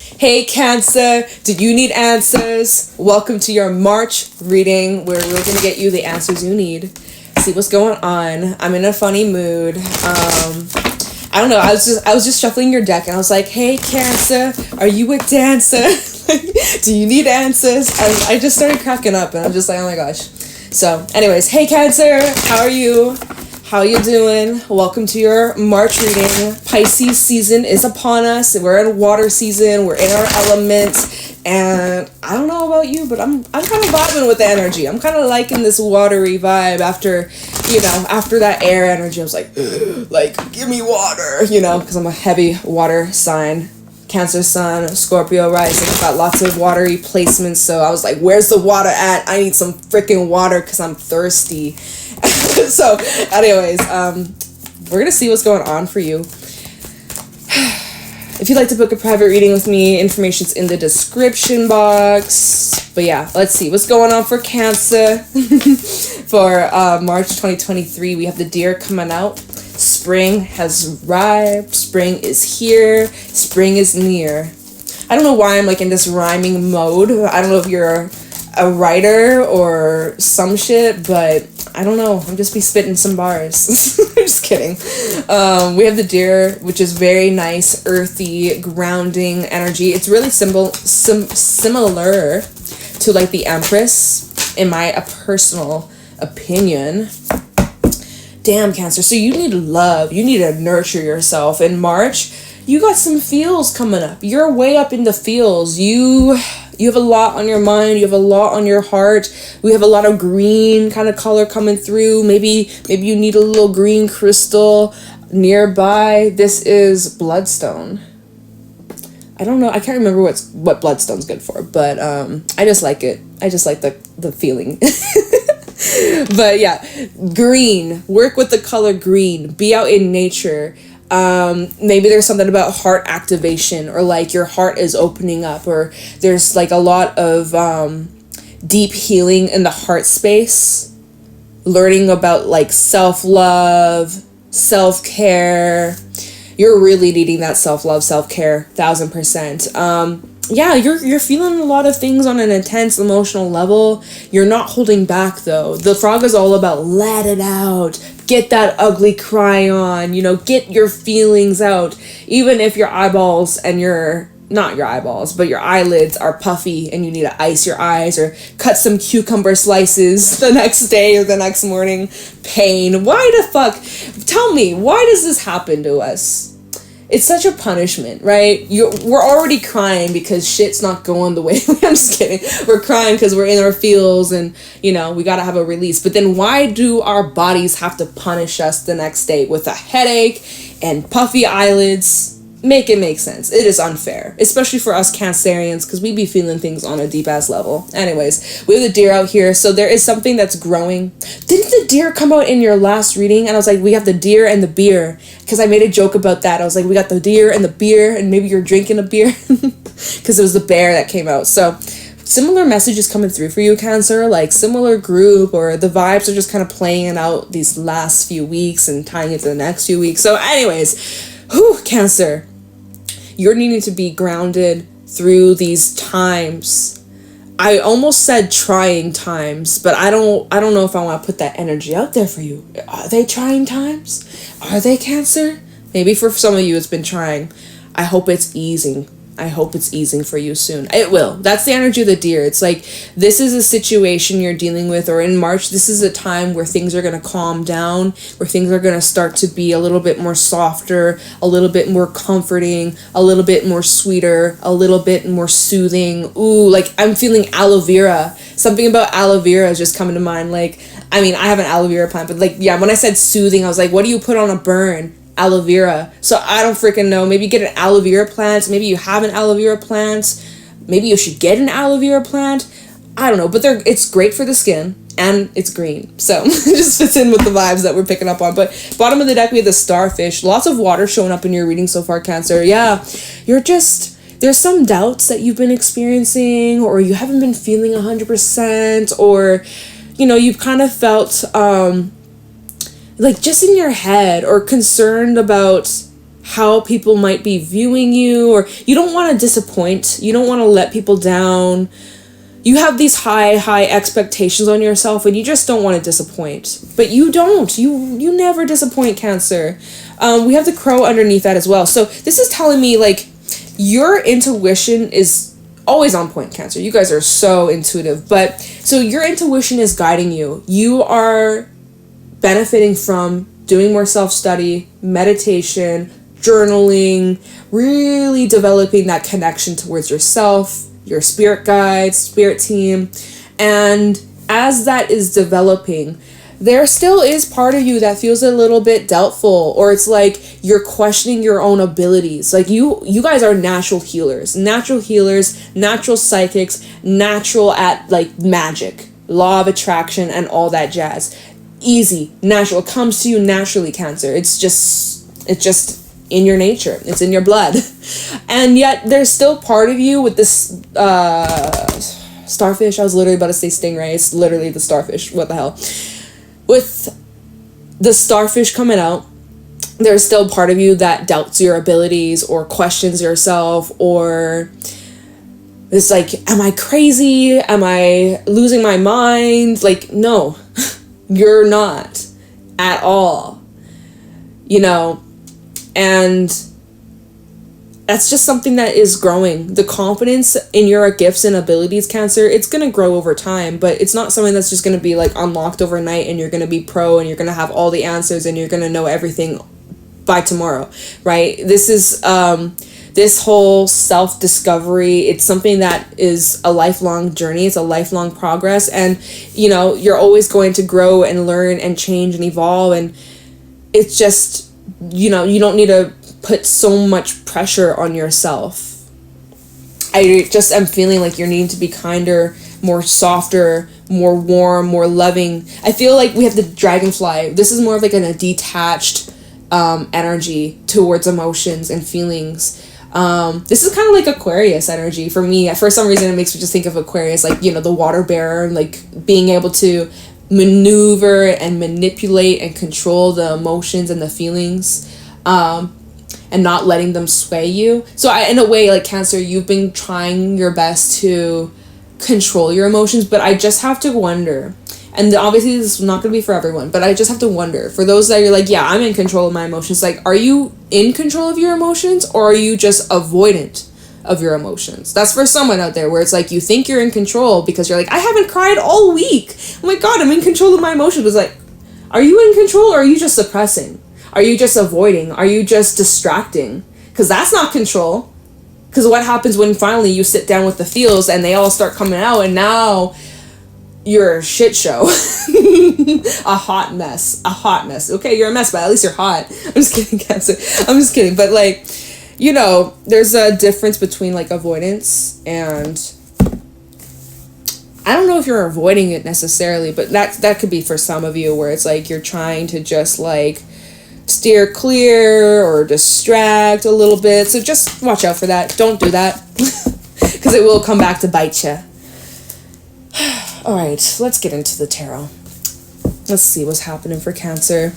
Hey Cancer, do you need answers? Welcome to your March reading where we're going to get you the answers you need. See what's going on. I'm in a funny mood. I don't know, I was just shuffling your deck and I was like, hey Cancer, are you a dancer? Do you need answers? I just started cracking up and I'm just like, oh my gosh. So anyways, hey Cancer, how are you? How you doing? Welcome to your March reading. Pisces season is upon us. We're in water season. We're in our element. And I don't know about you, but I'm kind of vibing with the energy. I'm kind of liking this watery vibe after that air energy. I was like, give me water, because I'm a heavy water sign. Cancer sun, Scorpio rising. I've got lots of watery placements. So I was like, where's the water at? I need some freaking water because I'm thirsty. So anyways, we're gonna see what's going on for you. If you'd like to book a private reading with me, information's in the description box. But yeah, let's see what's going on for Cancer. For March 2023, we have the deer coming out. Spring has arrived. Spring is here. Spring is near. I don't know why I'm like in this rhyming mode. I don't know if you're a writer or some shit, but I don't know. I'm just be spitting some bars. I'm just kidding. We have the deer, which is very nice, earthy, grounding energy. It's really similar to like the Empress, in my personal opinion. Damn, Cancer. So you need love. You need to nurture yourself. In March, you got some feels coming up. You're way up in the feels. You have a lot on your mind. You have a lot on your heart. We have a lot of green kind of color coming through. Maybe you need a little green crystal nearby. This is bloodstone. I don't know. I can't remember what bloodstone's good for, but I just like it. I just like the feeling. But yeah, green. Work with the color green. Be out in nature. Maybe there's something about heart activation, or like your heart is opening up, or there's like a lot of deep healing in the heart space, learning about like self-love, self-care. You're really needing that self-love, self-care, 1000%. Yeah, you're feeling a lot of things on an intense emotional level. You're not holding back though. The frog is all about let it out. Get that ugly cry on, get your feelings out. Even if your eyeballs and not your eyeballs, but your eyelids are puffy and you need to ice your eyes or cut some cucumber slices the next day or the next morning. Pain. Why the fuck? Tell me, why does this happen to us? It's such a punishment, right? We're already crying because shit's not going the way. I'm just kidding. We're crying because we're in our feels and, we got to have a release. But then why do our bodies have to punish us the next day with a headache and puffy eyelids? Make it make sense. It is unfair, especially for us Cancerians, because we be feeling things on a deep ass level. Anyways, we have the deer out here, so there is something that's growing. Didn't the deer come out in your last reading? And I was like, we have the deer and the beer, because I made a joke about that. I was like, we got the deer and the beer, and maybe you're drinking a beer, because it was the bear that came out. So similar messages coming through for you, Cancer, like similar group, or the vibes are just kind of playing out these last few weeks and tying into the next few weeks. So anyways, Cancer, you're needing to be grounded through these times. I almost said trying times, but I don't know if I want to put that energy out there for you. Are they trying times? Are they, Cancer? Maybe for some of you it's been trying. I hope it's easing. I hope it's easing for you soon. It will. That's the energy of the deer. It's like, this is a situation you're dealing with, or in March, this is a time where things are going to calm down, where things are going to start to be a little bit more softer, a little bit more comforting, a little bit more sweeter, a little bit more soothing. Ooh, like I'm feeling aloe vera. Something about aloe vera is just coming to mind. Like, I mean, I have an aloe vera plant, but like, yeah, when I said soothing, I was like, what do you put on a burn? Aloe vera. So I don't freaking know. Maybe get an aloe vera plant. Maybe you have an aloe vera plant. Maybe you should get an aloe vera plant. I don't know, but it's great for the skin and it's green. So it just fits in with the vibes that we're picking up on. But bottom of the deck, we have the starfish. Lots of water showing up in your reading so far, Cancer. Yeah, there's some doubts that you've been experiencing, or you haven't been feeling 100%, or, you've kind of felt, like just in your head, or concerned about how people might be viewing you, or you don't want to disappoint. You don't want to let people down. You have these high expectations on yourself, and you just don't want to disappoint. But you don't. You never disappoint, Cancer. We have the crow underneath that as well. So this is telling me, like, your intuition is always on point, Cancer. You guys are so intuitive. But so your intuition is guiding you. You are benefiting from doing more self-study, meditation, journaling, really developing that connection towards yourself, your spirit guides, spirit team. And as that is developing, there still is part of you that feels a little bit doubtful, or it's like you're questioning your own abilities. Like you guys are natural healers, natural psychics, natural at like magic, law of attraction, and all that jazz. Easy, natural. It comes to you naturally, Cancer. It's just in your nature. It's in your blood. And yet there's still part of you with this starfish. I was literally about to say stingray. It's literally the starfish. What the hell? With the starfish coming out, there's still part of you that doubts your abilities or questions yourself, or it's like, am I crazy? Am I losing my mind? Like, no, you're not at all, you know. And that's just something that is growing. The confidence in your gifts and abilities, Cancer, it's going to grow over time, but it's not something that's just going to be like unlocked overnight and you're going to be pro and you're going to have all the answers and you're going to know everything by tomorrow, right? This is this whole self-discovery. It's something that is a lifelong journey. It's a lifelong progress. And, you know, you're always going to grow and learn and change and evolve. And it's just, you know, you don't need to put so much pressure on yourself. I just am feeling like you're needing to be kinder, more softer, more warm, more loving. I feel like we have the dragonfly. This is more of like a detached energy towards emotions and feelings. This is kind of like Aquarius energy for me. For some reason, it makes me just think of Aquarius, like, you know, the water bearer, like being able to maneuver and manipulate and control the emotions and the feelings, and not letting them sway you. So in a way, like, Cancer, you've been trying your best to control your emotions, but I just have to wonder, and obviously this is not going to be for everyone, but I just have to wonder, for those that you're like, yeah, I'm in control of my emotions, like, are you in control of your emotions, or are you just avoidant of your emotions? That's for someone out there where it's like you think you're in control because you're like, I haven't cried all week. Oh my God, I'm in control of my emotions. It's like, are you in control, or are you just suppressing? Are you just avoiding? Are you just distracting? Because that's not control. Because what happens when finally you sit down with the feels and they all start coming out, and now you're a shit show. a hot mess. Okay, you're a mess, but at least you're hot. I'm just kidding, Cancer. I'm just kidding. But, like, you know, there's a difference between, like, avoidance and, I don't know if you're avoiding it necessarily, but that could be for some of you, where it's like you're trying to just, like, steer clear or distract a little bit. So just watch out for that. Don't do that, because it will come back to bite you. All right, let's get into the tarot. Let's see what's happening for Cancer.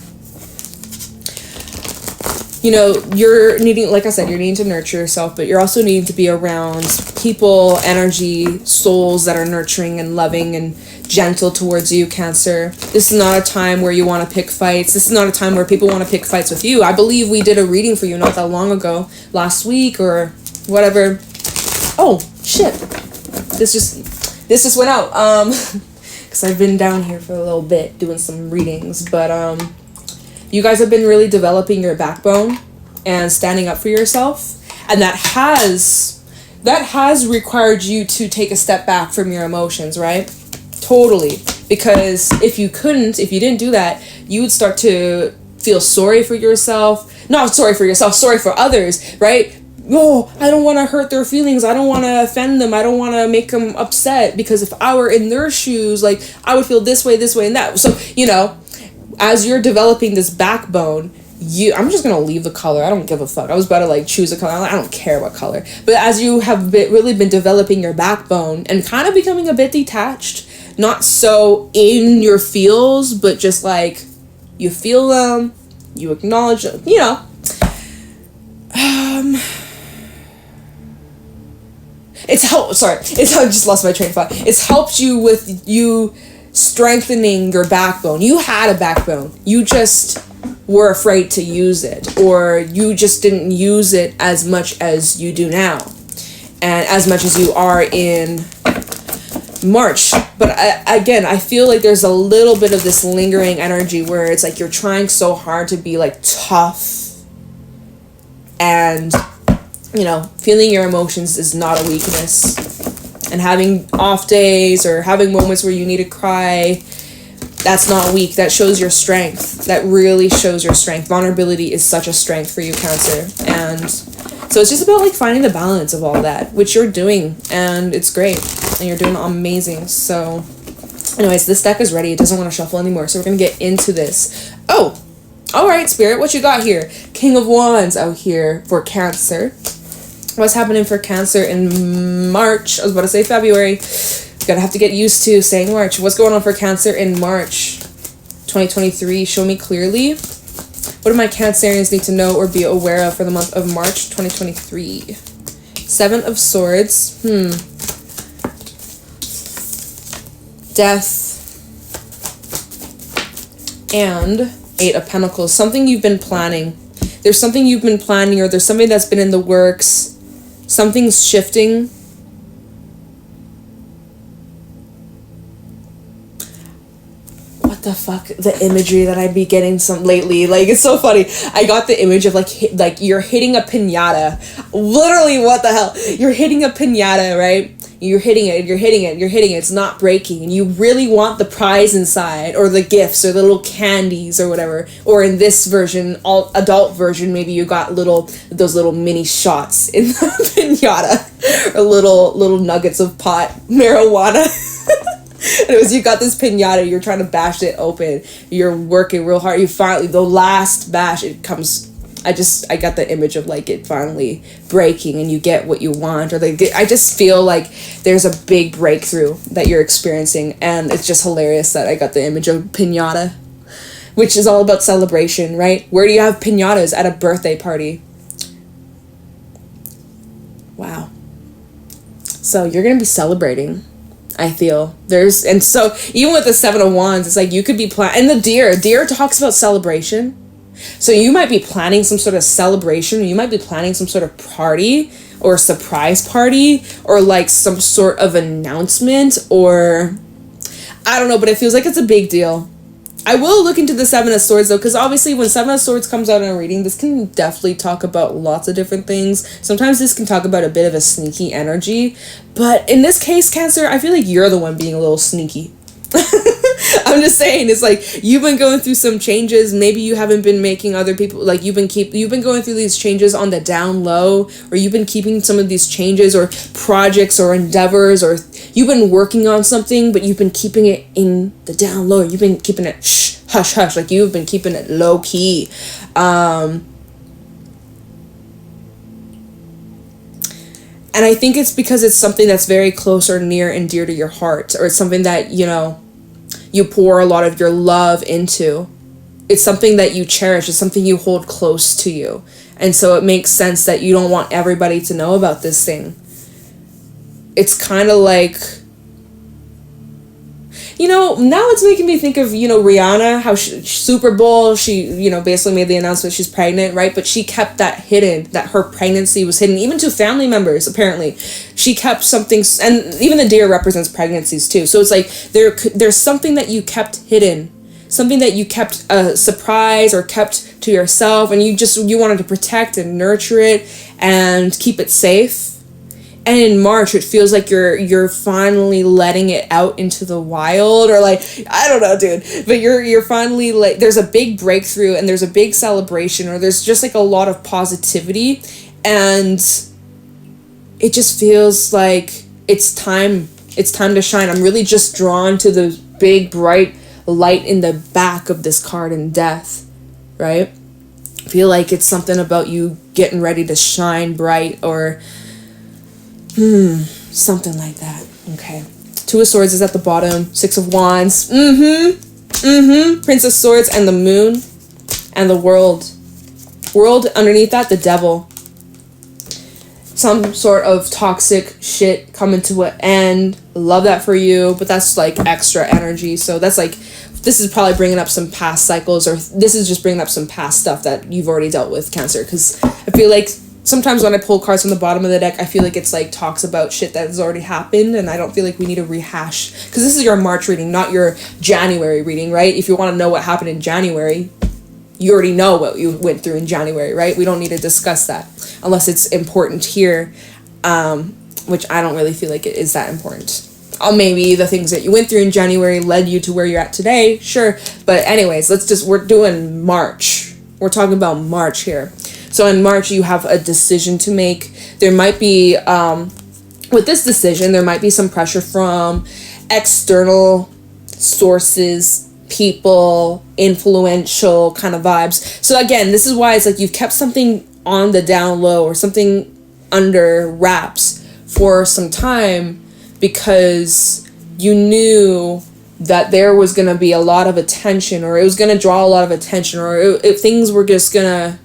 You know, you're needing, like I said, you're needing to nurture yourself, but you're also needing to be around people, energy, souls that are nurturing and loving and gentle towards you, Cancer. This is not a time where you want to pick fights. This is not a time where people want to pick fights with you. I believe we did a reading for you not that long ago, last week or whatever. Oh, shit. This just went out. Because I've been down here for a little bit doing some readings, but you guys have been really developing your backbone and standing up for yourself, and that has required you to take a step back from your emotions, right? Totally. Because if you didn't do that, you would start to feel sorry for yourself. Not sorry for yourself, sorry for others, right? Oh, I don't want to hurt their feelings. I don't want to offend them. I don't want to make them upset, because if I were in their shoes, like, I would feel this way, and that. So, you know, as you're developing this backbone, I'm just going to leave the color. I don't give a fuck. I was about to, like, choose a color. I don't care what color. But as you have really been developing your backbone and kind of becoming a bit detached, not so in your feels, but just, like, you feel them, you acknowledge them, you know, I just lost my train of thought. It's helped you with you strengthening your backbone. You had a backbone. You just were afraid to use it, or you just didn't use it as much as you do now, and as much as you are in March. But I feel like there's a little bit of this lingering energy where it's like you're trying so hard to be like tough, and you know, feeling your emotions is not a weakness, and having off days or having moments where you need to cry, that's not weak. That shows your strength. That really shows your strength. Vulnerability is such a strength for you, Cancer. And so it's just about like finding the balance of all that, which you're doing, and it's great, and you're doing amazing. So anyways, this deck is ready. It doesn't want to shuffle anymore, so we're gonna get into this. Oh, all right, Spirit, what you got here? King of Wands out here for Cancer. What's happening for Cancer in March? I was about to say February. Gotta have to get used to saying March. What's going on for Cancer in March 2023? Show me clearly. What do my Cancerians need to know or be aware of for the month of March 2023? 7 of Swords. Death. And 8 of Pentacles. Something you've been planning. There's something you've been planning, or there's something that's been in the works. Something's shifting. What the fuck? The imagery that I be getting some lately, like, it's so funny. I got the image of like you're hitting a piñata. Literally, what the hell? You're hitting a piñata, right? You're hitting it. It's not breaking, and you really want the prize inside, or the gifts, or the little candies, or whatever. Or in this version, adult version, maybe you got those little mini shots in the piñata, or little nuggets of pot marijuana. Anyways, you got this piñata, you're trying to bash it open, you're working real hard, you finally, the last bash, it comes, I got the image of like it finally breaking, and you get what you want, or like, I just feel like there's a big breakthrough that you're experiencing, and it's just hilarious that I got the image of piñata, which is all about celebration, right? Where do you have piñatas? At a birthday party. Wow. So you're gonna be celebrating, I feel. And so even with the 7 of Wands, it's like you could be and the deer talks about celebration. So you might be planning some sort of celebration, or you might be planning some sort of party, or surprise party, or like some sort of announcement, or I don't know, but it feels like it's a big deal. I will look into the 7 of Swords though, because obviously when 7 of Swords comes out in a reading, this can definitely talk about lots of different things. Sometimes this can talk about a bit of a sneaky energy, but in this case, Cancer, I feel like you're the one being a little sneaky. I'm just saying, it's like you've been going through some changes. Maybe you haven't been making other people, like you've been going through these changes on the down low, or you've been keeping some of these changes or projects or endeavors, or you've been working on something, but you've been keeping it in the down low. You've been keeping it hush hush, like you've been keeping it low key. And I think it's because it's something that's very close or near and dear to your heart, or it's something that, you know, you pour a lot of your love into. It's something that you cherish. It's something you hold close to you. And so it makes sense that you don't want everybody to know about this thing. It's kind of like, you know, now it's making me think of, you know, Rihanna, how Super Bowl, she, you know, basically made the announcement she's pregnant, right? But she kept that hidden, that her pregnancy was hidden, even to family members, apparently. She kept something, and even the deer represents pregnancies too. So it's like, there's something that you kept hidden, something that you kept a surprise or kept to yourself, and you wanted to protect and nurture it and keep it safe. And in March, it feels like you're finally letting it out into the wild, or like, I don't know, dude, but you're finally like, there's a big breakthrough, and there's a big celebration, or there's just like a lot of positivity, and it just feels like it's time to shine. I'm really just drawn to the big bright light in the back of this card in Death, right? I feel like it's something about you getting ready to shine bright, or something like that. Okay. 2 of Swords is at the bottom. 6 of Wands. Prince of Swords and the Moon and the World. World underneath that, the Devil. some sort of toxic shit coming to an end. Love that for you, but that's like extra energy. So that's like, this is probably bringing up some past cycles, or this is just bringing up some past stuff that you've already dealt with, Cancer. Because I feel like sometimes when I pull cards from the bottom of the deck, I feel like it's like talks about shit that has already happened, and I don't feel like we need to rehash, because this is your March reading, not your January reading, right? If you want to know what happened in January, you already know what you went through in January, right? We don't need to discuss that unless it's important here, which I don't really feel like it is that important. Maybe the things that you went through in January led you to where you're at today, sure. But anyways, we're doing March. We're talking about March here. So in March, you have a decision to make. There might be, with this decision, there might be some pressure from external sources, people, influential kind of vibes. So again, this is why it's like you've kept something on the down low or something under wraps for some time, because you knew that there was going to be a lot of attention, or it was going to draw a lot of attention, or if things were just going to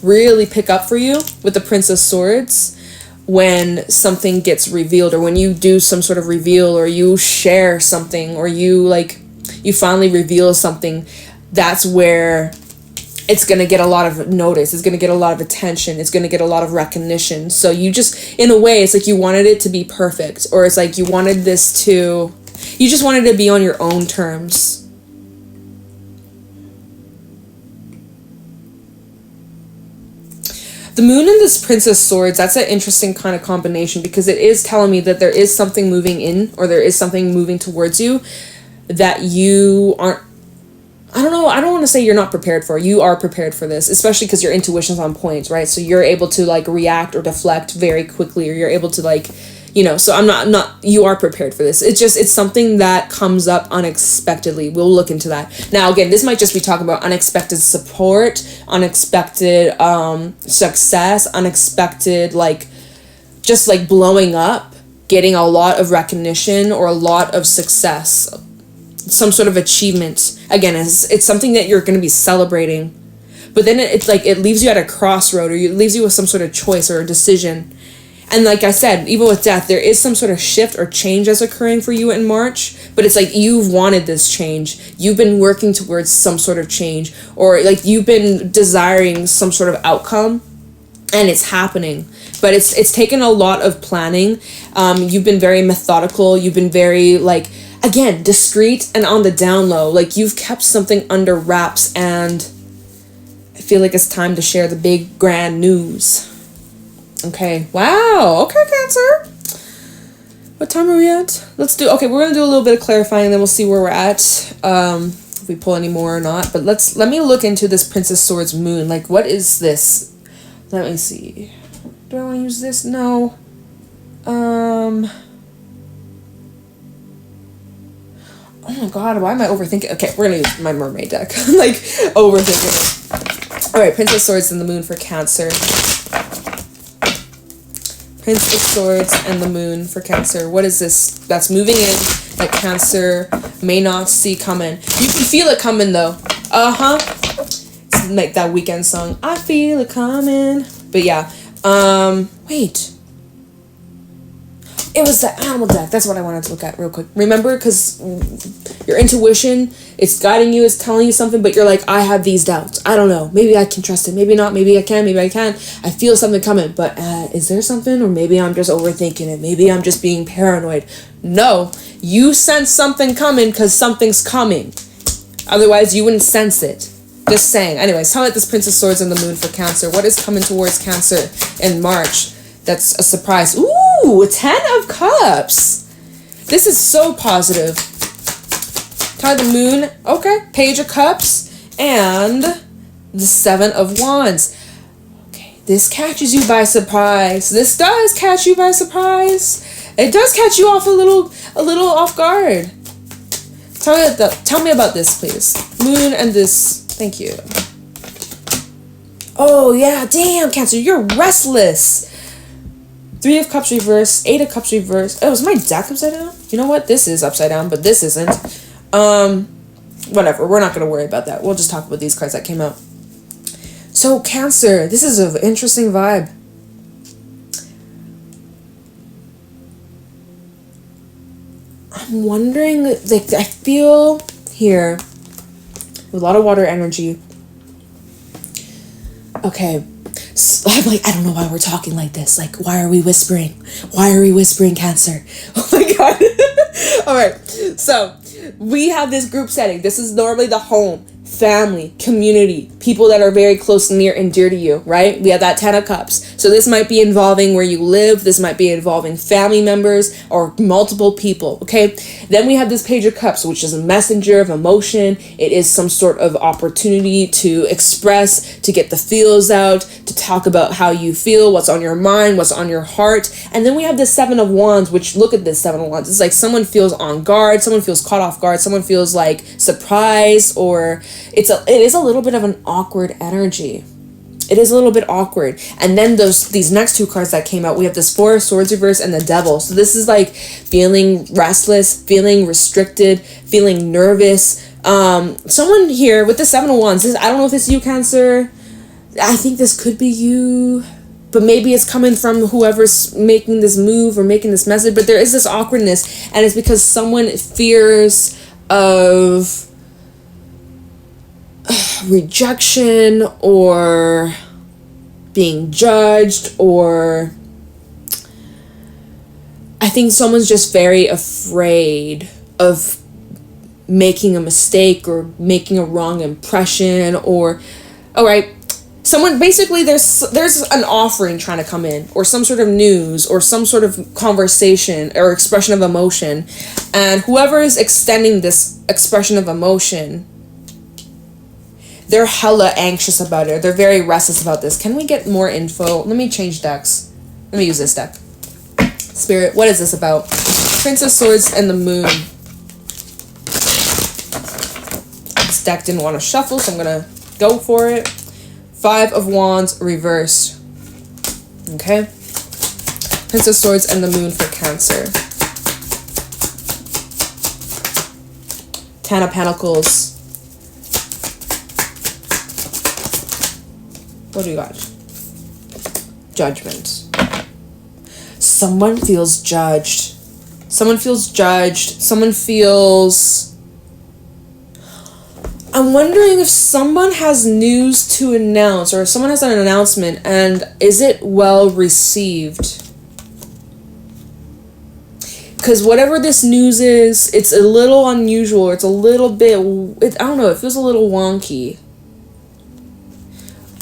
really pick up for you with the Prince of Swords when something gets revealed, or when you do some sort of reveal, or you share something, or you finally reveal something. That's where it's going to get a lot of notice. It's going to get a lot of attention. It's going to get a lot of recognition. So you just, in a way, it's like you wanted it to be perfect, or it's like you just wanted to be on your own terms. The Moon and this Prince of Swords, that's an interesting kind of combination, because it is telling me that there is something moving in, or there is something moving towards you that you aren't, I don't know, I don't want to say you're not prepared for. You are prepared for this, especially because your intuition's on point, right? So you're able to like react or deflect very quickly, or you're able to like, so I'm not, you are prepared for this. It's something that comes up unexpectedly. We'll look into that. Now, again, this might just be talking about unexpected support, unexpected success, unexpected, like, just like blowing up, getting a lot of recognition or a lot of success, some sort of achievement. Again, it's something that you're going to be celebrating, but then it's like it leaves you at a crossroad, or it leaves you with some sort of choice or a decision. And like I said, even with death, there is some sort of shift or change that's occurring for you in March, but it's like you've wanted this change. You've been working towards some sort of change, or like you've been desiring some sort of outcome, and it's happening. But it's taken a lot of planning. You've been very methodical. You've been very, like, again, discreet and on the down low. Like, you've kept something under wraps, and I feel like it's time to share the big grand news. Okay. Wow. Okay, Cancer. What time are we at? We're going to do a little bit of clarifying, and then we'll see where we're at. If we pull any more or not. But let me look into this Princess Swords Moon. Like, what is this? Let me see. Do I want to use this? No. Oh my god, why am I overthinking? Okay, we're gonna use my Mermaid deck. Like, overthinking it. Alright, Princess Swords and the Moon for Cancer. Prince of Swords and the Moon for Cancer. What is this that's moving in that Cancer may not see coming? You can feel it coming, though. It's like that Weekend song. I feel it coming. But yeah. Wait. It was the animal deck. That's what I wanted to look at real quick. Remember, because your intuition, it's guiding you, it's telling you something, but you're like, I have these doubts. I don't know. Maybe I can trust it. Maybe not. Maybe I can. Maybe I can't. I feel something coming. But is there something? Or maybe I'm just overthinking it. Maybe I'm just being paranoid. No. You sense something coming because something's coming. Otherwise, you wouldn't sense it. Just saying. Anyways, tell me this Prince of Swords and the Moon for Cancer. What is coming towards Cancer in March? That's a surprise. Ooh, 10 of Cups. This is so positive. Tell the Moon. Okay. Page of Cups. And the 7 of Wands. Okay. This catches you by surprise. This does catch you by surprise. It does catch you off a little off guard. Tell me about this, please. Moon and this. Thank you. Oh, yeah. Damn, Cancer. You're restless. 3 of Cups reversed. 8 of Cups reversed. Oh, is my deck upside down? You know what? This is upside down, but this isn't. Whatever. We're not going to worry about that. We'll just talk about these cards that came out. So, Cancer. This is an interesting vibe. I'm wondering, like, I feel here with a lot of water energy. Okay. So I'm like, I don't know why we're talking like this. Like, why are we whispering? Why are we whispering, Cancer? Oh my God. All right. So we have this group setting. This is normally the home, family, community, people that are very close, near, and dear to you, right? We have that 10 of Cups. So this might be involving where you live. This might be involving family members or multiple people, okay? Then we have this Page of Cups, which is a messenger of emotion. It is some sort of opportunity to express, to get the feels out, to talk about how you feel, what's on your mind, what's on your heart. And then we have the 7 of Wands, which, look at this 7 of Wands. It's like someone feels on guard, someone feels caught off guard, someone feels like surprised, or it is a little bit of an awkward energy. It is a little bit awkward. And then these next 2 cards that came out, we have this 4 of Swords reverse and the Devil. So this is like feeling restless, feeling restricted, feeling nervous. Someone here with the 7 of Wands, I don't know if this is you, Cancer. I think this could be you, but maybe it's coming from whoever's making this move or making this message. But there is this awkwardness, and it's because someone fears of rejection or being judged, or I think someone's just very afraid of making a mistake or making a wrong impression, or all right, someone basically there's an offering trying to come in, or some sort of news, or some sort of conversation or expression of emotion, and whoever is extending this expression of emotion, they're hella anxious about it. They're very restless about this. Can we get more info? Let me change decks. Let me use this deck. Spirit, what is this about? Prince of Swords and the Moon. This deck didn't want to shuffle, so I'm going to go for it. 5 of Wands reversed. Okay. Prince of Swords and the Moon for Cancer. 10 of Pentacles. What do you got? Judgment. Someone feels judged. Someone feels judged. Someone feels... I'm wondering if someone has news to announce, or if someone has an announcement, and is it well received? Because whatever this news is, it's a little unusual. It's a little bit... I don't know. It feels a little wonky.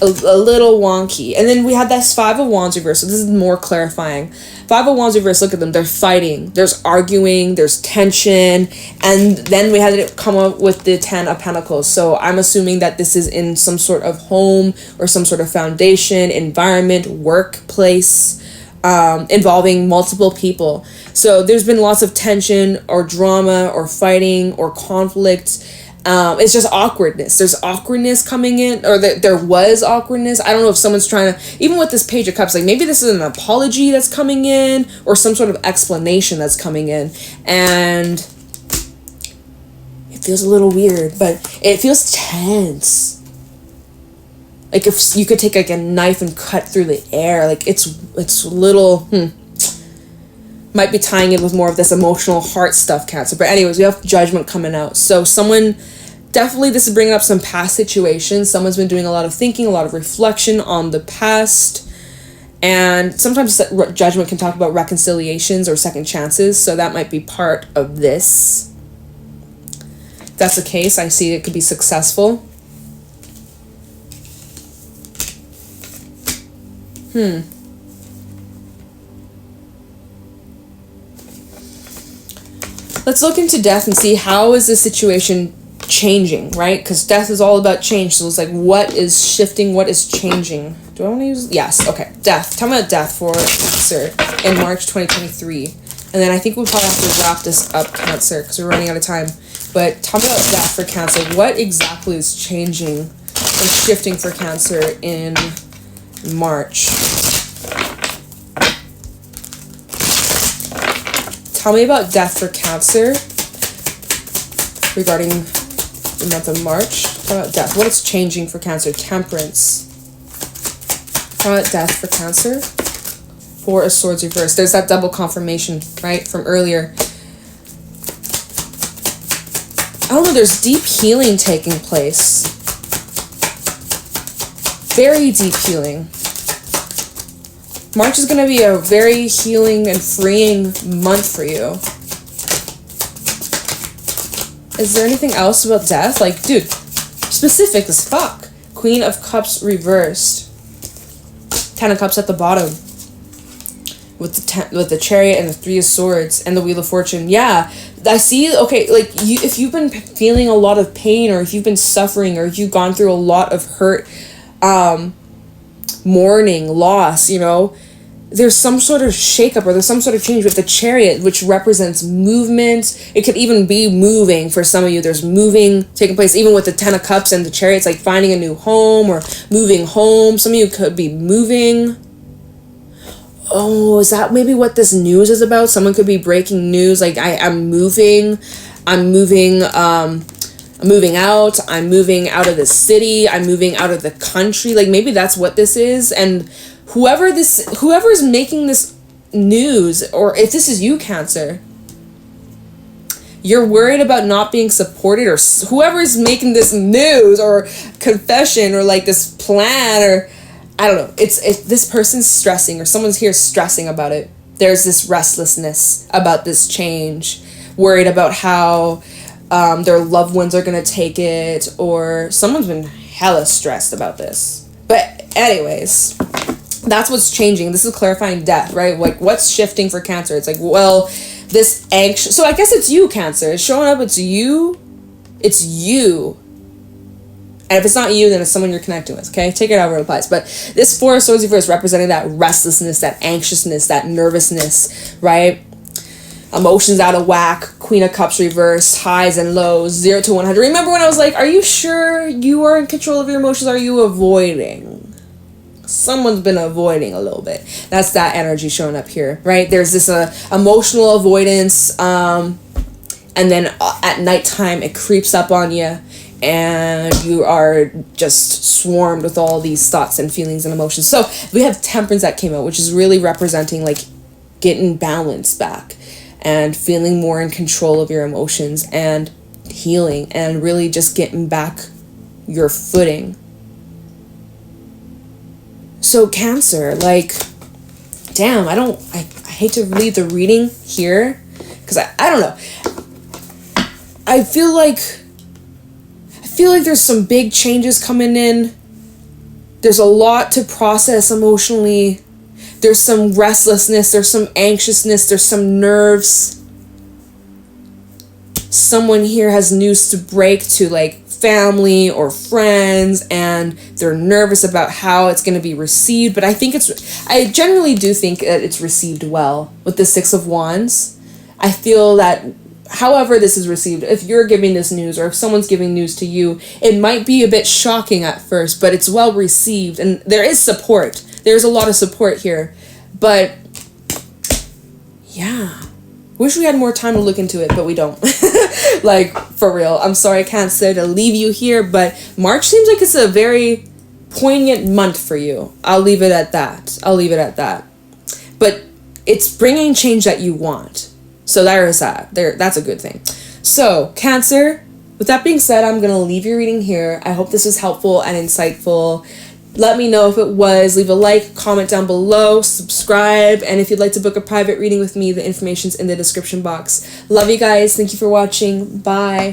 A little wonky. And then we had this 5 of Wands reverse, so this is more clarifying. 5 of Wands reverse, look at them, they're fighting, there's arguing, there's tension, and then we had it come up with the 10 of Pentacles. So I'm assuming that this is in some sort of home or some sort of foundation, environment, workplace, involving multiple people. So there's been lots of tension or drama or fighting or conflict. It's just awkwardness. There's awkwardness coming in, or there was awkwardness. I don't know if someone's trying to, even with this Page of Cups, like maybe this is an apology that's coming in, or some sort of explanation that's coming in, and it feels a little weird, but it feels tense. Like if you could take like a knife and cut through the air, like it's a little, might be tying in with more of this emotional heart stuff, Cancer. But anyways, we have Judgment coming out. So someone, definitely this is bringing up some past situations. Someone's been doing a lot of thinking, a lot of reflection on the past. And sometimes Judgment can talk about reconciliations or second chances. So that might be part of this. If that's the case, I see it could be successful. Let's look into death and see how is the situation changing, right? Because death is all about change. So it's like, what is shifting? What is changing? Do I want to use... Yes, okay. Death. Tell me about death for Cancer in March 2023. And then I think we'll probably have to wrap this up, Cancer, because we're running out of time. But tell me about death for Cancer. What exactly is changing or shifting for Cancer in March? Tell me about death for Cancer regarding the month of March. Tell me about death. What is changing for Cancer? Temperance. Tell me about death for Cancer. 4 of Swords reversed. There's that double confirmation, right, from earlier. don't know, there's deep healing taking place. Very deep healing. March is going to be a very healing and freeing month for you. Is there anything else about death? Like, dude, specific as fuck. Queen of Cups reversed. 10 of Cups at the bottom. With the Chariot and the Three of Swords and the Wheel of Fortune. Yeah, I see. Okay, like, if you've been feeling a lot of pain, or if you've been suffering, or if you've gone through a lot of hurt, mourning, loss, you know, there's some sort of shakeup, or there's some sort of change with the Chariot, which represents movement. It could even be moving for some of you. There's moving taking place, even with the 10 of Cups and the Chariot. It's like finding a new home or moving home. Some of you could be moving. Oh, is that maybe what this news is about? Someone could be breaking news, like, I'm moving out, I'm moving out of the city, I'm moving out of the country. Like, maybe that's what this is. And whoever's making this news, or if this is you, Cancer, you're worried about not being supported, or whoever's making this news or confession or like this plan, or I don't know, it's this person's stressing, or someone's here stressing about it. There's this restlessness about this change, worried about how their loved ones are going to take it, or someone's been hella stressed about this. But anyways, that's what's changing. This is clarifying death, right? Like, what's shifting for Cancer? It's like, well, this anxious, so I guess it's you, Cancer. It's showing up, it's you. And if it's not you, then it's someone you're connecting with, okay? Take it however it applies. But this Four of Swords reverse representing that restlessness, that anxiousness, that nervousness, right? Emotions out of whack. Queen of Cups reverse, highs and lows, 0 to 100. Remember when I was like, are you sure you are in control of your emotions? Are you avoiding? Someone's been avoiding a little bit. That's that energy showing up here, right? There's this emotional avoidance, and then at nighttime it creeps up on you, and you are just swarmed with all these thoughts and feelings and emotions. So we have Temperance that came out, which is really representing like getting balance back and feeling more in control of your emotions and healing and really just getting back your footing. So Cancer, like, damn, I hate to leave the reading here because I don't know. I feel like there's some big changes coming in. There's a lot to process emotionally. There's some restlessness, there's some anxiousness, there's some nerves. Someone here has news to break to like family or friends, and they're nervous about how it's going to be received. But I generally do think that it's received well with the Six of Wands. I feel that however this is received, if you're giving this news or if someone's giving news to you, it might be a bit shocking at first, but it's well received, and there is support. There's a lot of support here. But yeah, wish we had more time to look into it, but we don't. Like, for real, I'm sorry I can't say to leave you here, but March seems like it's a very poignant month for you. I'll leave it at that. But it's bringing change that you want. So there is that. That's a good thing. So, Cancer, with that being said, I'm going to leave your reading here. I hope this was helpful and insightful. Let me know if it was. Leave a like, comment down below, subscribe, and if you'd like to book a private reading with me, the information's in the description box. Love you guys. Thank you for watching. Bye.